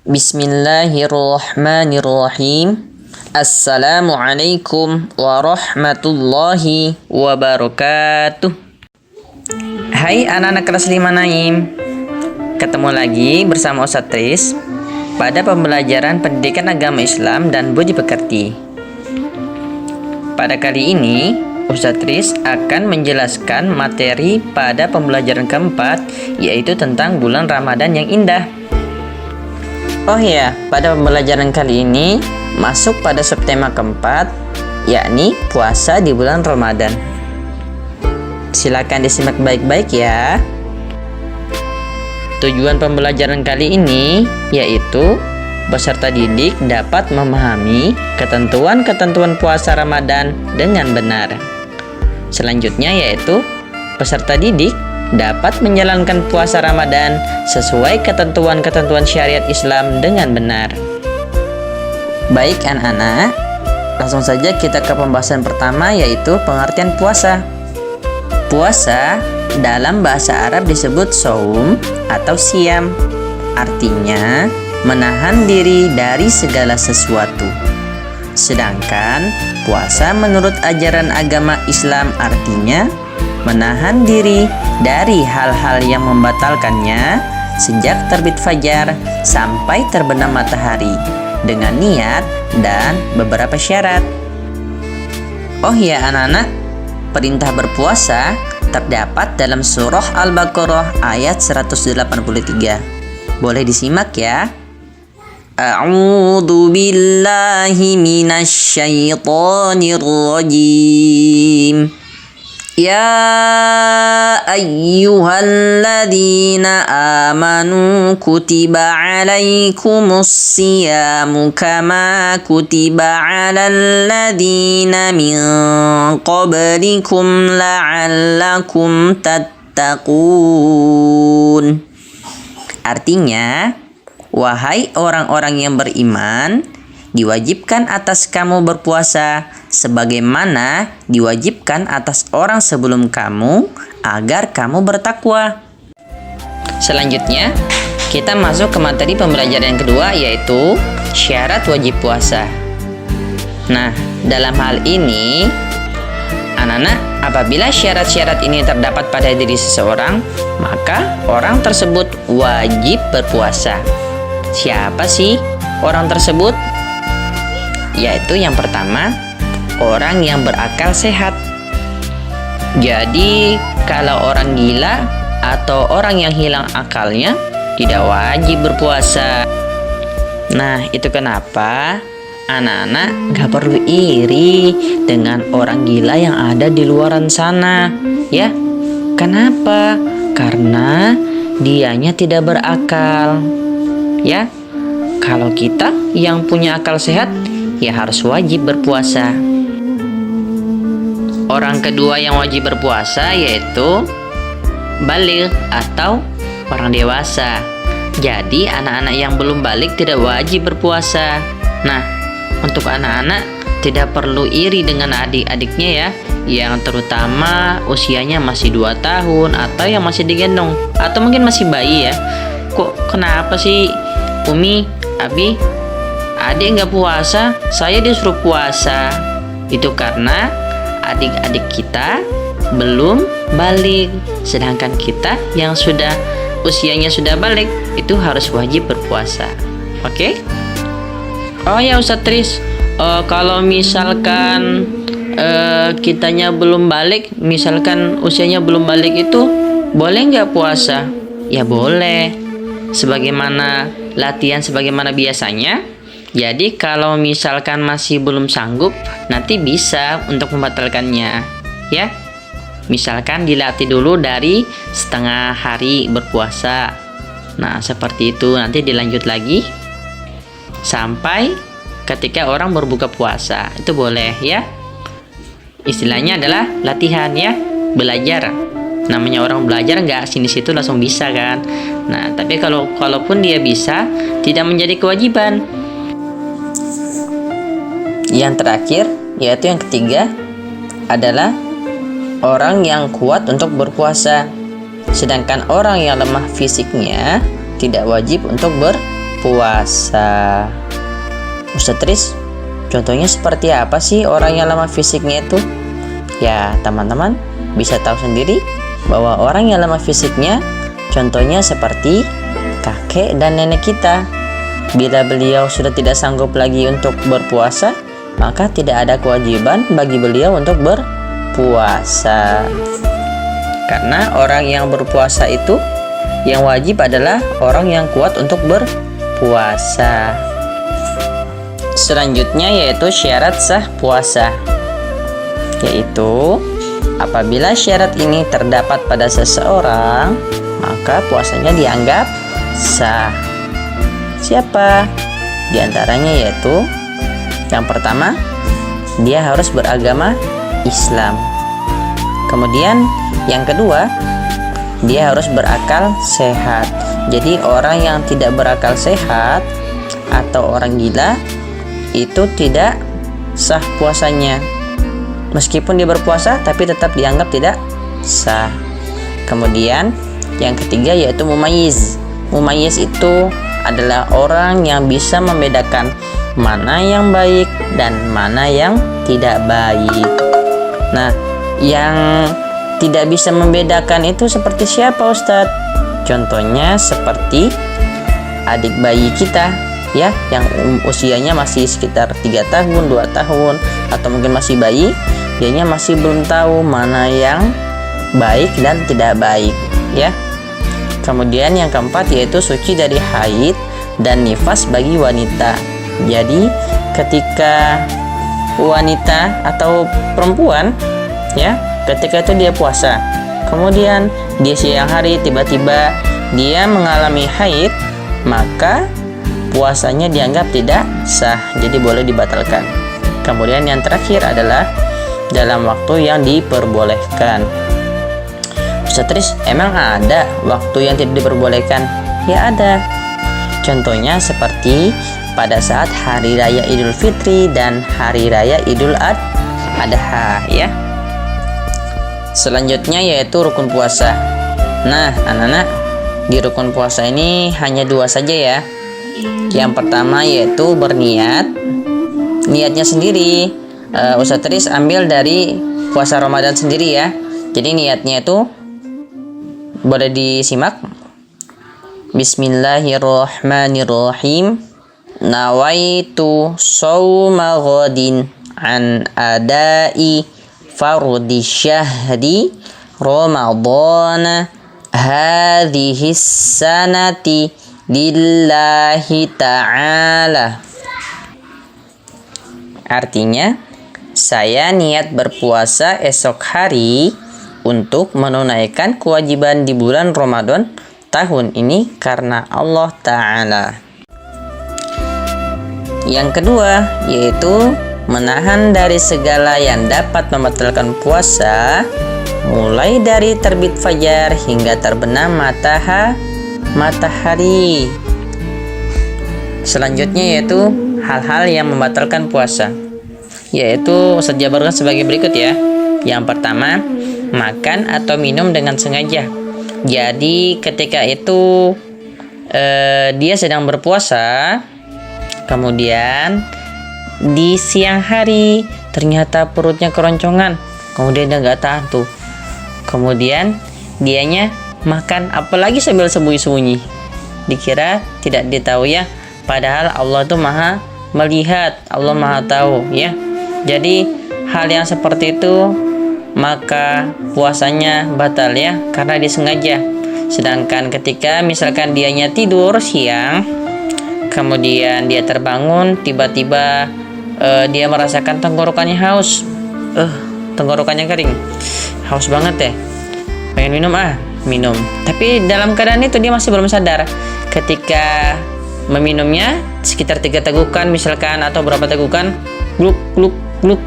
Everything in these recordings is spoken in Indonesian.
Bismillahirrahmanirrahim. Assalamualaikum warahmatullahi wabarakatuh. Hai anak-anak kelas 5 Naim. Ketemu lagi bersama Ustadz Tris pada pembelajaran pendidikan agama Islam dan budi pekerti. Pada kali ini Ustadz Tris akan menjelaskan materi pada pembelajaran keempat, yaitu tentang bulan Ramadan yang indah. Oh ya, pada pembelajaran kali ini masuk pada subtema keempat, yakni puasa di bulan Ramadan. Silakan disimak baik-baik ya. Tujuan pembelajaran kali ini yaitu peserta didik dapat memahami ketentuan-ketentuan puasa Ramadan dengan benar. Selanjutnya yaitu peserta didik dapat menjalankan puasa Ramadan sesuai ketentuan-ketentuan syariat Islam dengan benar. Baik anak-anak, langsung saja kita ke pembahasan pertama, yaitu pengertian puasa. Puasa dalam bahasa Arab disebut shaum atau siam. Artinya menahan diri dari segala sesuatu. Sedangkan puasa menurut ajaran agama Islam artinya menahan diri dari hal-hal yang membatalkannya sejak terbit fajar sampai terbenam matahari dengan niat dan beberapa syarat. Oh ya anak-anak, perintah berpuasa terdapat dalam surah Al-Baqarah ayat 183. Boleh disimak ya. A'udzu billahi minasy syaithanir rajim. Ya ayyuhalladzina amanu kutiba alaikumus siyamu kama kutiba alal ladzina min qablikum la'allakum tattaqun. Artinya, wahai orang-orang yang beriman, diwajibkan atas kamu berpuasa sebagaimana diwajibkan atas orang sebelum kamu agar kamu bertakwa. Selanjutnya, kita masuk ke materi pembelajaran yang kedua, yaitu syarat wajib puasa. Nah, dalam hal ini, anak-anak, apabila syarat-syarat ini terdapat pada diri seseorang, maka orang tersebut wajib berpuasa. Siapa sih orang tersebut? Yaitu yang pertama, orang yang berakal sehat. Jadi, kalau orang gila atau orang yang hilang akalnya tidak wajib berpuasa. Nah, itu kenapa anak-anak gak perlu iri dengan orang gila yang ada di luaran sana. Ya, kenapa? Karena dianya tidak berakal. Ya, kalau kita yang punya akal sehat, ya harus wajib berpuasa. Orang kedua yang wajib berpuasa yaitu baligh atau orang dewasa. Jadi anak-anak yang belum baligh tidak wajib berpuasa. Nah, untuk anak-anak tidak perlu iri dengan adik-adiknya ya, yang terutama usianya masih 2 tahun atau yang masih digendong atau mungkin masih bayi ya. Kok kenapa sih Umi, Abi, adik nggak puasa, saya disuruh puasa? Itu karena adik-adik kita belum balik, sedangkan kita yang sudah usianya sudah balik itu harus wajib berpuasa. Oke? Oh ya Ustadz Tris, kalau misalkan kitanya belum balik, misalkan usianya belum balik, itu boleh nggak puasa? Ya boleh, sebagaimana latihan sebagaimana biasanya. Jadi kalau misalkan masih belum sanggup, nanti bisa untuk membatalkannya ya. Misalkan dilatih dulu dari setengah hari berpuasa. Nah seperti itu, nanti dilanjut lagi sampai ketika orang berbuka puasa. Itu boleh ya. Istilahnya adalah latihan ya, belajar. Namanya orang belajar nggak sini-situ langsung bisa kan. Nah tapi kalaupun dia bisa, tidak menjadi kewajiban. Yang terakhir, yaitu yang ketiga, adalah orang yang kuat untuk berpuasa. Sedangkan orang yang lemah fisiknya tidak wajib untuk berpuasa. Ustaz Tris, contohnya seperti apa sih orang yang lemah fisiknya itu? Ya, teman-teman bisa tahu sendiri bahwa orang yang lemah fisiknya contohnya seperti kakek dan nenek kita. Bila beliau sudah tidak sanggup lagi untuk berpuasa, maka tidak ada kewajiban bagi beliau untuk berpuasa. Karena orang yang berpuasa itu yang wajib adalah orang yang kuat untuk berpuasa. Selanjutnya yaitu syarat sah puasa, yaitu apabila syarat ini terdapat pada seseorang, maka puasanya dianggap sah. Siapa? Di antaranya yaitu yang pertama, dia harus beragama Islam. Kemudian yang kedua, dia harus berakal sehat. Jadi orang yang tidak berakal sehat atau orang gila itu tidak sah puasanya. Meskipun dia berpuasa tapi tetap dianggap tidak sah. Kemudian yang ketiga yaitu mumayyiz. Mumayyiz itu adalah orang yang bisa membedakan mana yang baik dan mana yang tidak baik. Nah, yang tidak bisa membedakan itu seperti siapa, Ustadz? Contohnya seperti adik bayi kita, ya, yang usianya masih sekitar 3 tahun, 2 tahun, atau mungkin masih bayi, dianya masih belum tahu mana yang baik dan tidak baik, ya. Kemudian yang keempat yaitu suci dari haid dan nifas bagi wanita. Jadi ketika wanita atau perempuan, ya, ketika itu dia puasa, kemudian di siang hari tiba-tiba dia mengalami haid, maka puasanya dianggap tidak sah, jadi boleh dibatalkan. Kemudian yang terakhir adalah dalam waktu yang diperbolehkan. Ustaz Tris, emang ada waktu yang tidak diperbolehkan? Ya ada. Contohnya seperti pada saat hari raya Idul Fitri dan hari raya Idul Adha, ya. Selanjutnya yaitu rukun puasa. Nah, anak-anak, di rukun puasa ini hanya 2 saja ya. Yang pertama yaitu berniat. Niatnya sendiri Ustaz Tris ambil dari puasa Ramadan sendiri ya. Jadi niatnya itu boleh disimak. Bismillahirrahmanirrahim. Nawaitu shauma ghadin an adai fardhi syahri Ramadhan hadhihi sanati lillahi ta'ala. Artinya, saya niat berpuasa esok hari untuk menunaikan kewajiban di bulan Ramadan tahun ini karena Allah Ta'ala. Yang kedua yaitu menahan dari segala yang dapat membatalkan puasa, mulai dari terbit fajar hingga terbenam matahari. Selanjutnya yaitu hal-hal yang membatalkan puasa, yaitu Ustaz jabarkan sebagai berikut ya. Yang pertama, makan atau minum dengan sengaja. Jadi ketika itu dia sedang berpuasa, kemudian di siang hari ternyata perutnya keroncongan, kemudian dia nggak tahan tuh, kemudian dianya makan, apalagi sambil sembunyi-sembunyi, dikira tidak ditahu ya, padahal Allah tuh maha melihat, Allah maha tahu ya. Jadi hal yang seperti itu maka puasanya batal ya, karena disengaja. Sedangkan ketika misalkan dianya tidur siang, kemudian dia terbangun, tiba-tiba dia merasakan tenggorokannya haus, tenggorokannya kering, haus banget ya, pengen minum, minum. Tapi dalam keadaan itu dia masih belum sadar. Ketika meminumnya sekitar 3 tegukan misalkan, atau berapa tegukan, gluk gluk gluk,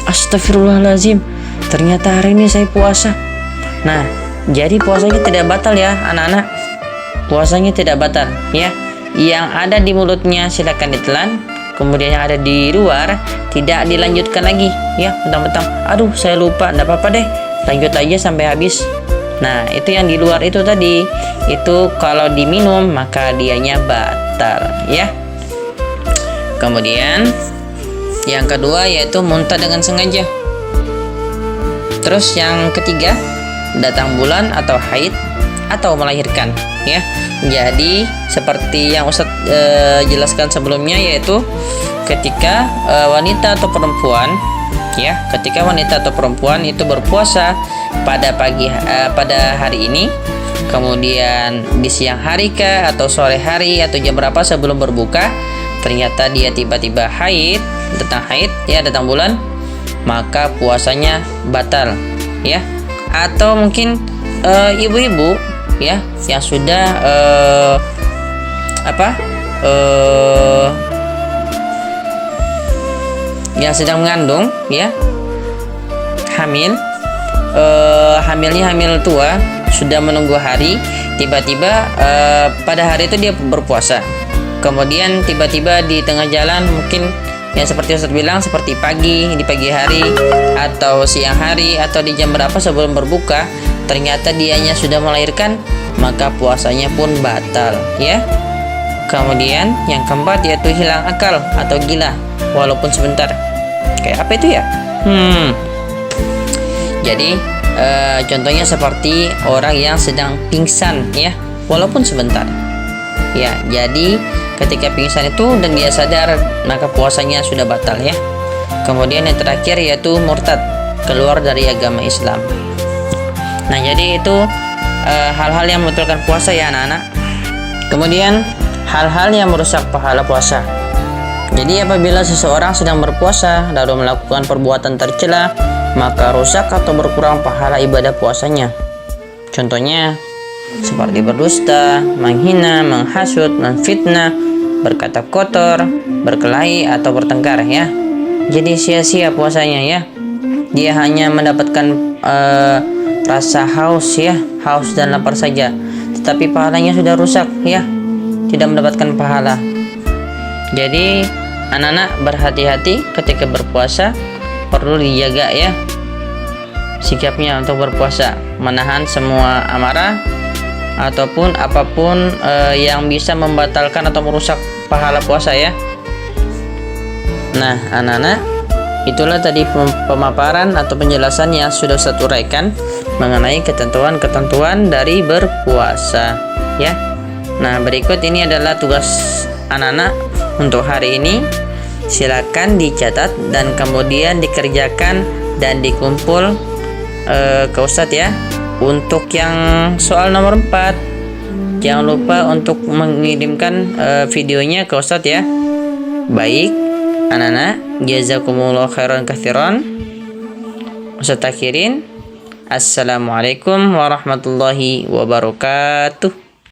astagfirullahaladzim, ternyata hari ini saya puasa. Nah, jadi puasanya tidak batal ya anak-anak, puasanya tidak batal ya. Yang ada di mulutnya silakan ditelan, kemudian yang ada di luar tidak dilanjutkan lagi ya. Mentang-mentang aduh saya lupa, enggak apa-apa deh, lanjut aja sampai habis. Nah, itu yang di luar itu tadi, itu kalau diminum maka dianya batal. batal ya. Kemudian yang kedua yaitu muntah dengan sengaja. Terus yang ketiga, datang bulan atau haid atau melahirkan ya. Jadi seperti yang Ustadz jelaskan sebelumnya, yaitu ketika wanita atau perempuan ya, ketika wanita atau perempuan itu berpuasa pada pada hari ini, kemudian di siang hari kah atau sore hari atau jam berapa sebelum berbuka, ternyata dia tiba-tiba datang bulan, maka puasanya batal ya. Atau mungkin ibu-ibu ya yang sudah yang sedang mengandung ya, hamil tua, sudah menunggu hari, tiba-tiba pada hari itu dia berpuasa. Kemudian tiba-tiba di tengah jalan, mungkin yang seperti Ustadz bilang, seperti di pagi hari atau siang hari atau di jam berapa sebelum berbuka, ternyata dianya sudah melahirkan, maka puasanya pun batal ya. Kemudian yang keempat yaitu hilang akal atau gila walaupun sebentar. Kayak apa itu ya? Jadi contohnya seperti orang yang sedang pingsan ya, walaupun sebentar ya. Jadi ketika pingsan itu dan dia sadar, maka puasanya sudah batal ya. Kemudian yang terakhir yaitu murtad, keluar dari agama Islam. Nah, jadi itu hal-hal yang membatalkan puasa ya anak-anak. Kemudian hal-hal yang merusak pahala puasa. Jadi apabila seseorang sedang berpuasa lalu melakukan perbuatan tercela, maka rusak atau berkurang pahala ibadah puasanya. Contohnya seperti berdusta, menghina, menghasut, menfitnah, berkata kotor, berkelahi atau bertengkar ya. Jadi sia-sia puasanya ya. Dia hanya mendapatkan rasa haus dan lapar saja, tetapi pahalanya sudah rusak ya, tidak mendapatkan pahala. Jadi anak-anak berhati-hati ketika berpuasa, perlu dijaga ya sikapnya untuk berpuasa, menahan semua amarah ataupun apapun yang bisa membatalkan atau merusak pahala puasa ya. Nah anak-anak, itulah tadi pemaparan atau penjelasan yang sudah saya uraikan mengenai ketentuan-ketentuan dari berpuasa ya. Nah berikut ini adalah tugas anak-anak untuk hari ini. Silakan dicatat dan kemudian dikerjakan dan dikumpul ke Ustadz ya. Untuk yang soal nomor 4, jangan lupa untuk mengirimkan videonya ke Ustadz ya. Baik anak-anak, jazakumullah khairan katsiran. Ustadz akhirin, assalamualaikum warahmatullahi wabarakatuh.